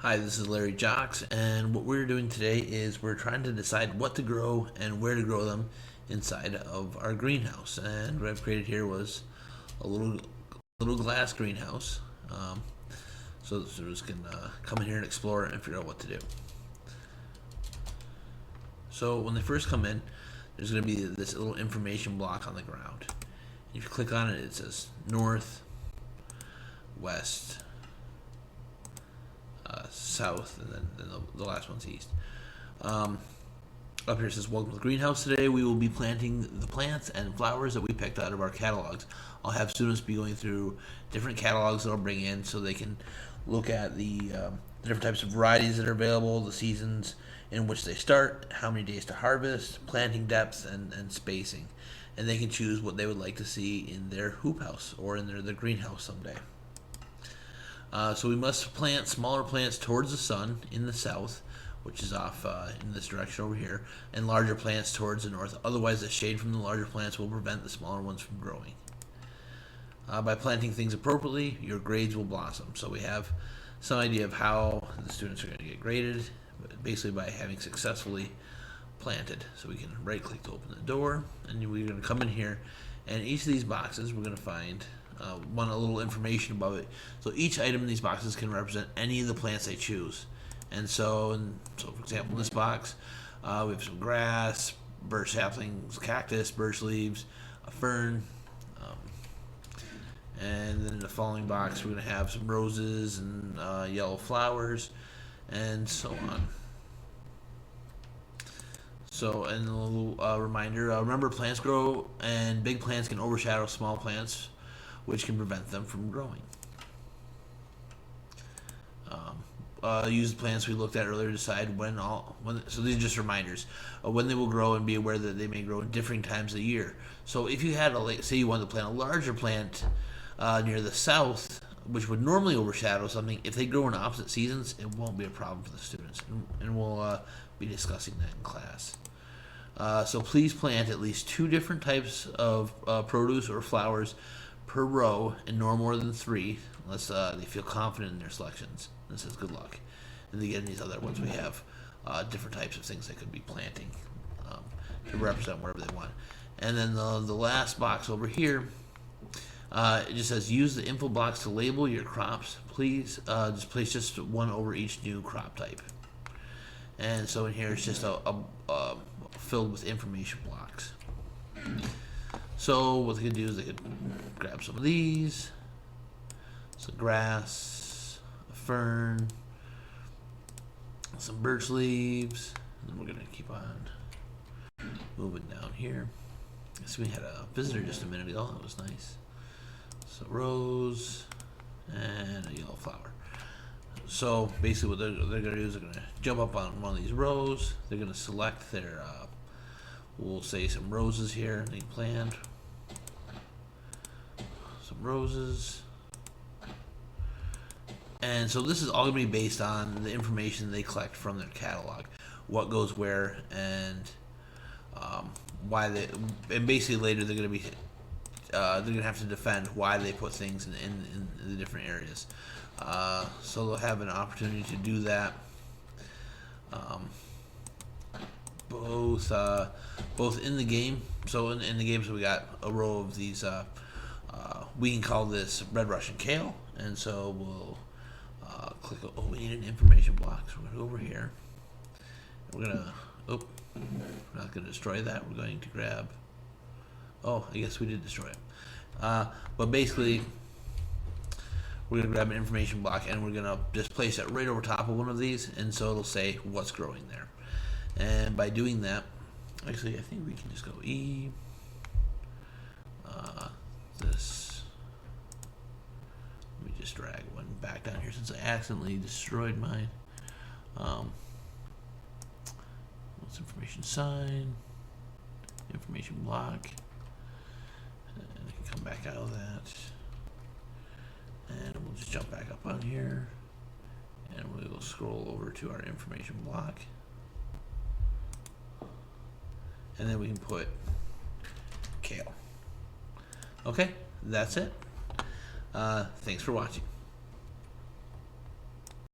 Hi, this is Larry Jocks, and what we're doing today is we're trying to decide what to grow and where to grow them inside of our greenhouse. And what I've created here was a little glass greenhouse, so the students can come in here and explore it and figure out what to do. So when they first come in, there's going to be this little information block on the ground. If you click on it, it says north, west, south, and then the last one's east. Up here it says, welcome to the greenhouse. Today we will be planting the plants and flowers that we picked out of our catalogs. I'll have students be going through different catalogs that I'll bring in so they can look at the different types of varieties that are available, the seasons in which they start, how many days to harvest, planting depth, and spacing. And they can choose what they would like to see in their hoop house or in their greenhouse someday. So we must plant smaller plants towards the sun in the south, which is off in this direction over here, and larger plants towards the north. Otherwise, the shade from the larger plants will prevent the smaller ones from growing. By planting things appropriately, your grades will blossom. So we have some idea of how the students are going to get graded, basically by having successfully planted. So we can right-click to open the door, and we're going to come in here, and each of these boxes we're going to find want a little information about it. So each item in these boxes can represent any of the plants they choose. And so for example, in this box, we have some grass, birch saplings, cactus, birch leaves, a fern, and then in the following box, we're going to have some roses and yellow flowers, and so on. So, and a little reminder, remember plants grow, and big plants can overshadow small plants, which can prevent them from growing. Use the plants we looked at earlier to decide when. So these are just reminders when they will grow, and be aware that they may grow in differing times of the year. So if you had say you wanted to plant a larger plant near the south, which would normally overshadow something, if they grow in opposite seasons, it won't be a problem for the students, and we'll be discussing that in class. So please plant at least 2 different types of produce or flowers per row, and no more than 3, unless they feel confident in their selections. This says good luck. And again, these other ones we have different types of things they could be planting to represent wherever they want. And then the last box over here, it just says use the info box to label your crops. Please just place just 1 over each new crop type. And so in here it's just filled with information blocks. So what they could do is they could grab some of these, some grass, a fern, some birch leaves, and we're going to keep on moving down here. So we had a visitor just a minute ago. That was nice. So rose and a yellow flower. So basically what they're going to do is they're going to jump up on one of these rows. They're going to select their, we'll say some roses here they plant. Some roses. And so this is all going to be based on the information they collect from their catalog. What goes where, and why they, and basically later they're going to have to defend why they put things in the different areas. So they'll have an opportunity to do that. Both in the game. So in the games, we got a row of these. We can call this red Russian kale, and so we'll click. Oh, we need an information block. So we're gonna go over here. We're gonna. Oh, we're not gonna destroy that. We're going to grab. Oh, I guess we did destroy it. But basically, we're going to grab an information block, and we're going to just place it right over top of one of these, and so it'll say what's growing there. And by doing that, actually, I think we can just go E, this. Let me just drag one back down here since I accidentally destroyed mine. What's information sign, information block. And I can come back out of that, and we'll just jump back up on here, and we will scroll over to our information block, and then we can put kale. Okay, that's it. Thanks for watching.